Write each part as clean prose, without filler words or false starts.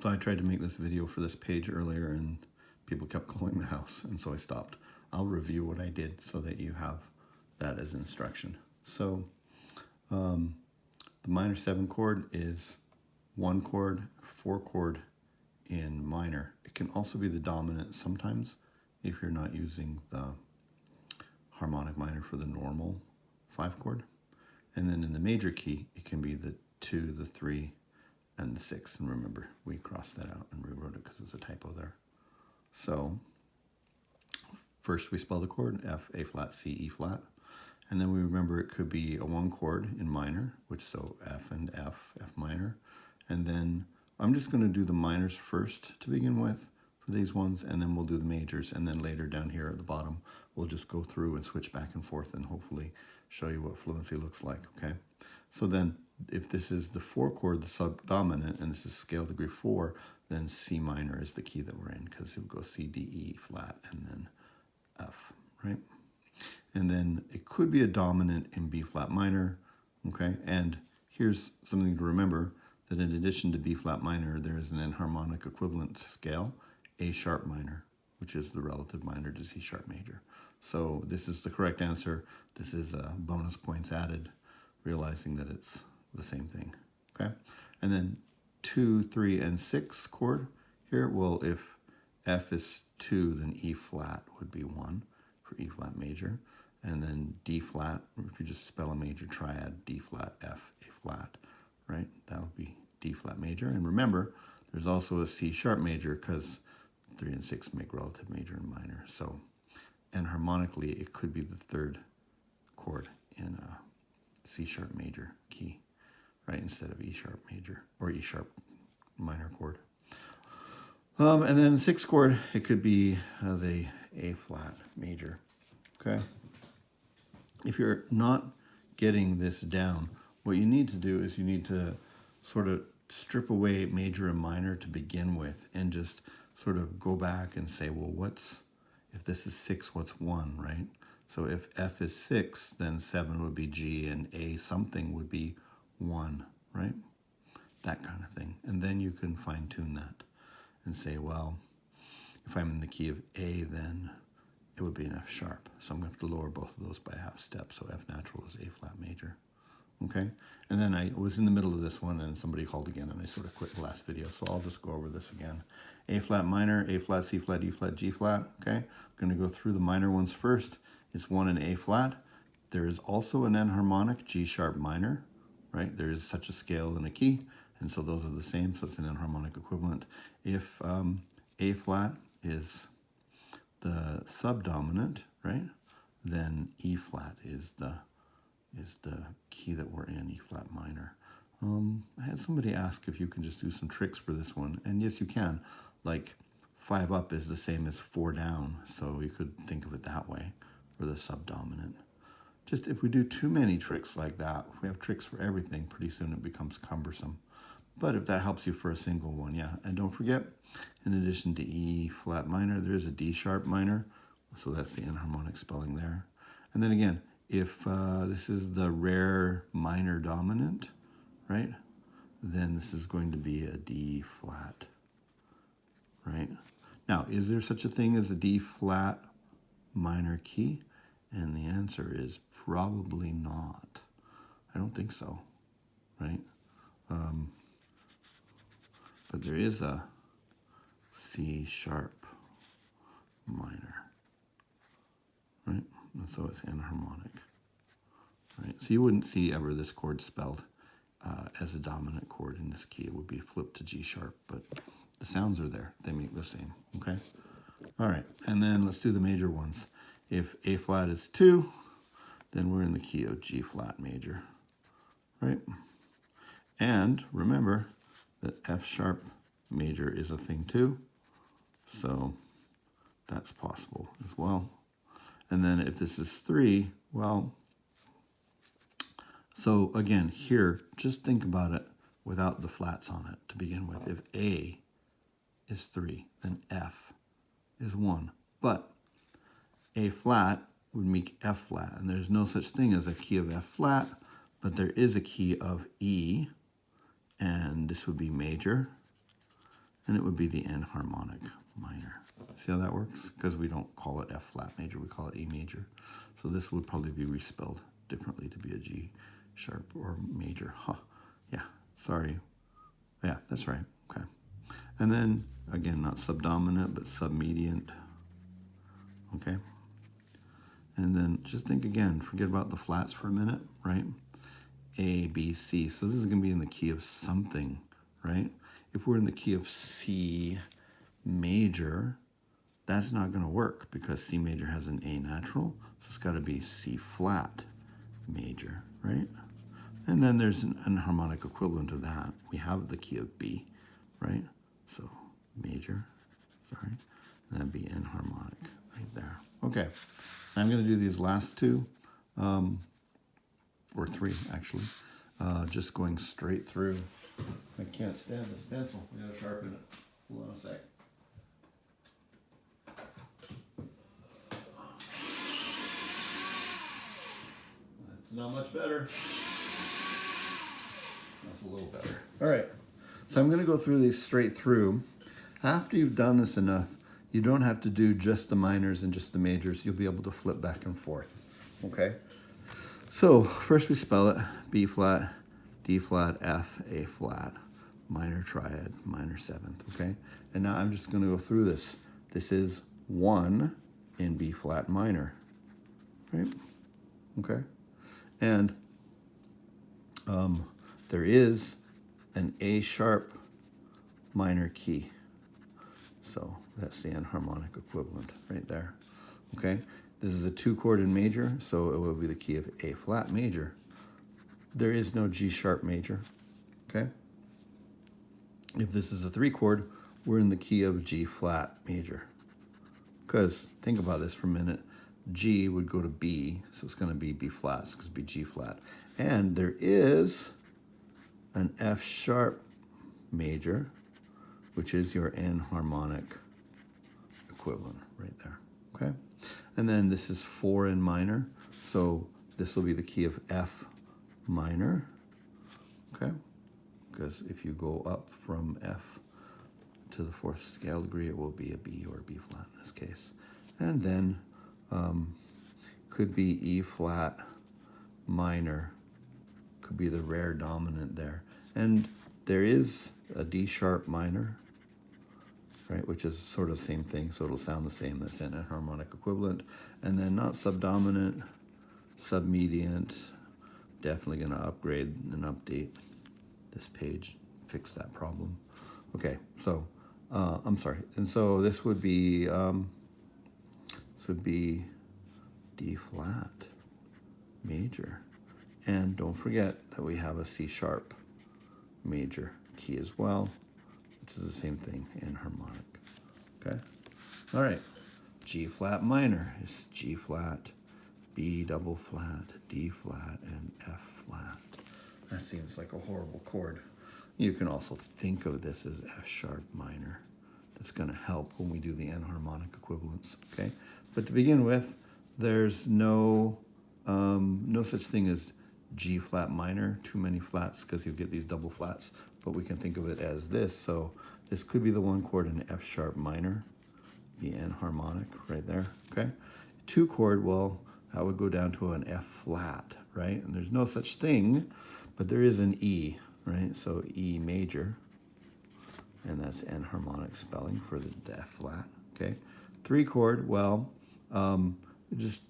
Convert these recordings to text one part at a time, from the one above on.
So I tried to make this video for this page earlier and people kept calling the house, and so I stopped. I'll review what I did so that you have that as instruction. So the minor 7 chord is 1 chord, 4 chord in minor. It can also be the dominant sometimes if you're not using the harmonic minor for the normal 5 chord. And then in the major key, it can be the 2, the 3, and the 6. And remember, we crossed that out and rewrote it because there's a typo there. So first we spell the chord, F, A flat, C, E flat. And then we remember it could be a 1 chord in minor, which so F and F, F minor. And then I'm just going to do the minors first to begin with for these ones, and then we'll do the majors. And then later down here at the bottom, we'll just go through and switch back and forth and hopefully show you what fluency looks like, okay? So then if this is the 4 chord, the subdominant, and this is scale degree 4, then C minor is the key that we're in because it would go C, D, E flat, and then F, right? And then it could be a dominant in B flat minor, okay? And here's something to remember, that in addition to B flat minor, there is an enharmonic equivalent scale, A sharp minor, which is the relative minor to C sharp major. So this is the correct answer. This is bonus points added, realizing that it's the same thing, okay? And then 2, 3, and 6 chord here, well, if F is 2, then E flat would be 1 for E flat major. And then D flat, if you just spell a major triad, D flat, F, A flat, right? That would be D flat major. And remember, there's also a C sharp major because 3 and 6 make relative major and minor. So, and harmonically, it could be the 3rd chord in a C sharp major key, right? Instead of E sharp major or E sharp minor chord. And then 6th chord, it could be the A flat major, okay? If you're not getting this down, what you need to do is you need to sort of strip away major and minor to begin with and just sort of go back and say, well, if this is 6, what's 1, right? So if F is 6, then 7 would be G and A something would be 1, right? That kind of thing. And then you can fine tune that and say, well, if I'm in the key of A, then it would be an F sharp. So I'm going to have to lower both of those by half step. So F natural is A flat major. Okay? And then I was in the middle of this one and somebody called again and I sort of quit the last video. So I'll just go over this again. A flat minor, A flat, C flat, E flat, G flat. Okay? I'm going to go through the minor ones first. It's 1 in A flat. There is also an enharmonic G sharp minor, right? There is such a scale and a key. And so those are the same. So it's an enharmonic equivalent. If A flat is the subdominant, right? Then E flat is the key that we're in, E flat minor. I had somebody ask if you can just do some tricks for this one, and yes, you can. Like 5 up is the same as 4 down, so you could think of it that way for the subdominant. Just if we do too many tricks like that, if we have tricks for everything, pretty soon it becomes cumbersome. But if that helps you for a single one, yeah. And don't forget, in addition to E flat minor, there is a D sharp minor. So that's the enharmonic spelling there. And then again, if this is the rare minor dominant, right? Then this is going to be a D flat, right? Now, is there such a thing as a D flat minor key? And the answer is probably not. I don't think so, right? But there is a C sharp minor, right? And so it's enharmonic, right? So you wouldn't see ever this chord spelled as a dominant chord in this key. It would be flipped to G sharp, but the sounds are there. They make the same, okay? All right, and then let's do the major ones. If A flat is 2, then we're in the key of G flat major, right? And remember that F sharp major is a thing too, so that's possible as well. And then if this is 3, well, so again, here, just think about it without the flats on it to begin with. If A is 3, then F is 1. But A flat would make F flat, and there's no such thing as a key of F flat, but there is a key of E, and this would be major, and it would be the enharmonic minor. See how that works? Because we don't call it F flat major, we call it E major. So this would probably be respelled differently to be a G sharp or major. Huh. Yeah, sorry. Yeah, that's right. Okay. And then, again, not subdominant, but submediant. Okay. And then just think again, forget about the flats for a minute, right? A, B, C. So this is going to be in the key of something, right? If we're in the key of C major, that's not going to work because C major has an A natural. So it's got to be C flat major, right? And then there's an enharmonic equivalent of that. We have the key of B, right? So major, sorry, and that'd be enharmonic right there. Okay, I'm going to do these last two, or three actually, just going straight through. I can't stand this pencil. We gotta sharpen it. Hold on a sec. That's not much better. That's a little better. All right, so I'm going to go through these straight through. After you've done this enough, you don't have to do just the minors and just the majors. You'll be able to flip back and forth, okay? So first we spell it: B flat, D flat, F, A flat, minor triad, minor seventh, okay? And now I'm just going to go through this. This is 1 in B flat minor, right? Okay? And there is an A sharp minor key. So that's the enharmonic equivalent right there. Okay? This is a 2-chord in major, so it will be the key of A flat major. There is no G sharp major. Okay? If this is a 3-chord, we're in the key of G flat major. Because think about this for a minute. G would go to B, so it's going to be B flat, so it's going to be G flat. And there is an F sharp major, which is your enharmonic equivalent right there, okay? And then this is 4 in minor, so this will be the key of F minor, okay? Because if you go up from F to the 4th scale degree, it will be a B or a B flat in this case. And then could be E flat minor, could be the rare dominant there. And there is a D sharp minor, right, which is sort of the same thing, so it'll sound the same. That's an enharmonic equivalent. And then not subdominant, submediant, definitely going to upgrade and update this page, fix that problem. Okay, so I'm sorry. And so this would be D flat major. And don't forget that we have a C sharp major key as well, which is the same thing, enharmonic. Okay? All right. G flat minor is G flat, B double flat, D flat, and F flat. That seems like a horrible chord. You can also think of this as F sharp minor. That's going to help when we do the enharmonic equivalents. Okay? But to begin with, there's no such thing as G flat minor, too many flats, because you'll get these double flats, but we can think of it as this. So this could be the 1 chord in F sharp minor, the enharmonic right there, okay? 2 chord, well, that would go down to an F flat, right? And there's no such thing, but there is an E, right? So E major, and that's enharmonic spelling for the F flat, okay? 3 chord, well, just,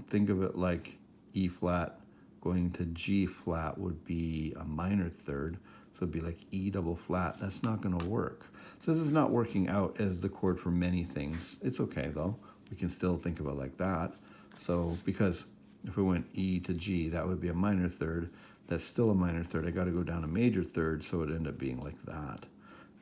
think of it like E flat going to G flat would be a minor third, so it'd be like E double flat. That's not going to work. So this is not working out as the chord for many things. It's okay though. We can still think of it like that. So because if we went E to G, that would be a minor third. That's still a minor third. I got to go down a major third, so it end up being like that.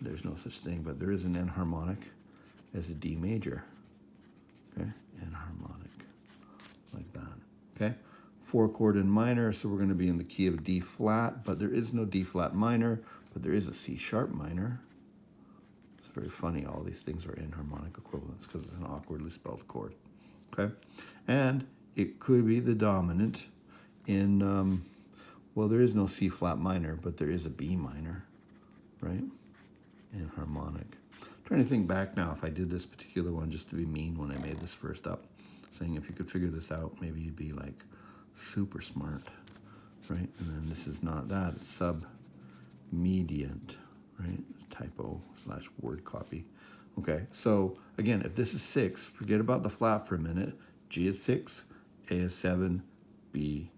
There's no such thing, but there is an enharmonic as a D major. Okay, enharmonic like that. Okay. 4 chord in minor, so we're going to be in the key of D flat, but there is no D flat minor, but there is a C sharp minor. It's very funny, all these things are enharmonic equivalents because it's an awkwardly spelled chord. Okay, and it could be the dominant in, well, there is no C flat minor, but there is a B minor, right? Enharmonic trying to think back now if I did this particular one just to be mean when I made this first up, saying if you could figure this out, maybe you'd be like super smart, right? And then this is not that, it's sub-mediant, right? Typo / word copy. Okay, so again, if this is 6, forget about the flat for a minute. G is 6, A is 7, B,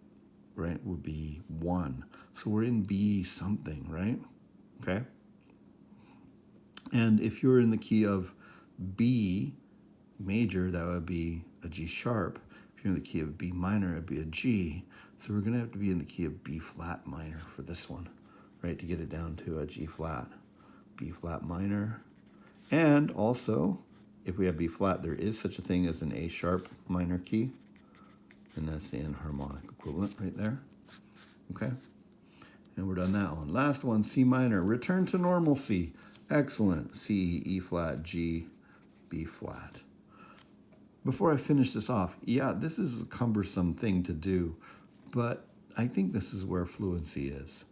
right, would be 1. So we're in B something, right? Okay. And if you're in the key of B major, that would be a G sharp. If you're in the key of B minor, it'd be a G. So we're gonna have to be in the key of B flat minor for this one, right, to get it down to a G flat. B flat minor. And also, if we have B flat, there is such a thing as an A sharp minor key, and that's the enharmonic equivalent right there. Okay, and we're done that one. Last one, C minor, return to normalcy. Excellent. C, E flat, G, B flat. Before I finish this off, yeah, this is a cumbersome thing to do, but I think this is where fluency is.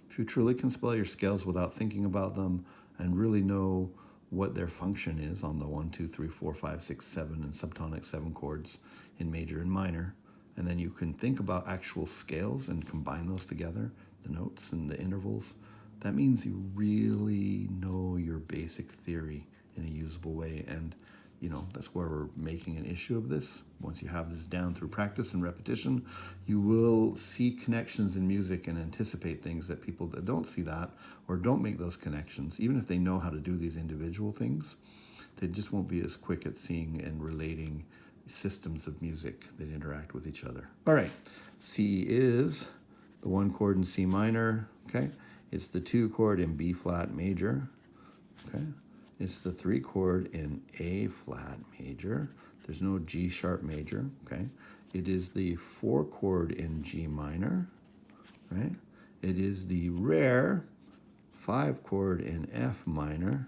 If you truly can spell your scales without thinking about them and really know what their function is on the 1, 2, 3, 4, 5, 6, 7 and subtonic 7 chords in major and minor, and then you can think about actual scales and combine those together, the notes and the intervals, that means you really know your basic theory in a usable way. And you know, that's where we're making an issue of this. Once you have this down through practice and repetition, you will see connections in music and anticipate things that people that don't see that or don't make those connections, even if they know how to do these individual things, they just won't be as quick at seeing and relating systems of music that interact with each other. All right, C is the 1 chord in C minor, okay? It's the 2 chord in B flat major, okay? It's the 3 chord in A flat major. There's no G sharp major, okay? It is the 4 chord in G minor, right? It is the rare 5 chord in F minor,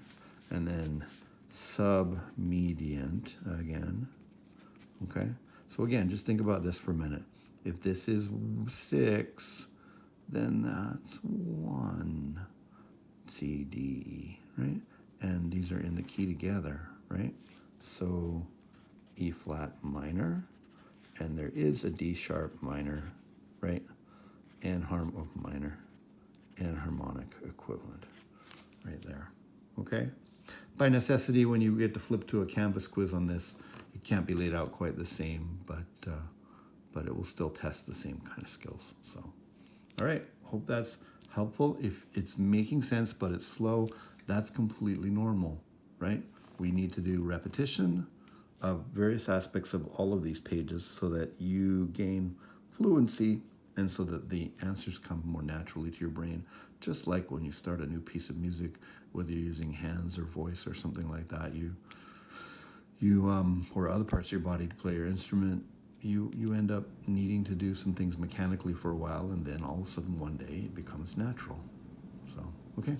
and then sub-mediant again, okay? So again, just think about this for a minute. If this is 6, then that's 1, C, D, E, right? And these are in the key together, right? So E flat minor, and there is a D sharp minor, right? Enharm minor, enharmonic equivalent, right there, okay? By necessity, when you get to flip to a Canvas quiz on this, it can't be laid out quite the same, but it will still test the same kind of skills, so. All right, hope that's helpful. If it's making sense, but it's slow, that's completely normal, right? We need to do repetition of various aspects of all of these pages so that you gain fluency and so that the answers come more naturally to your brain, just like when you start a new piece of music, whether you're using hands or voice or something like that, or other parts of your body to play your instrument, you end up needing to do some things mechanically for a while, and then all of a sudden one day it becomes natural. So, okay.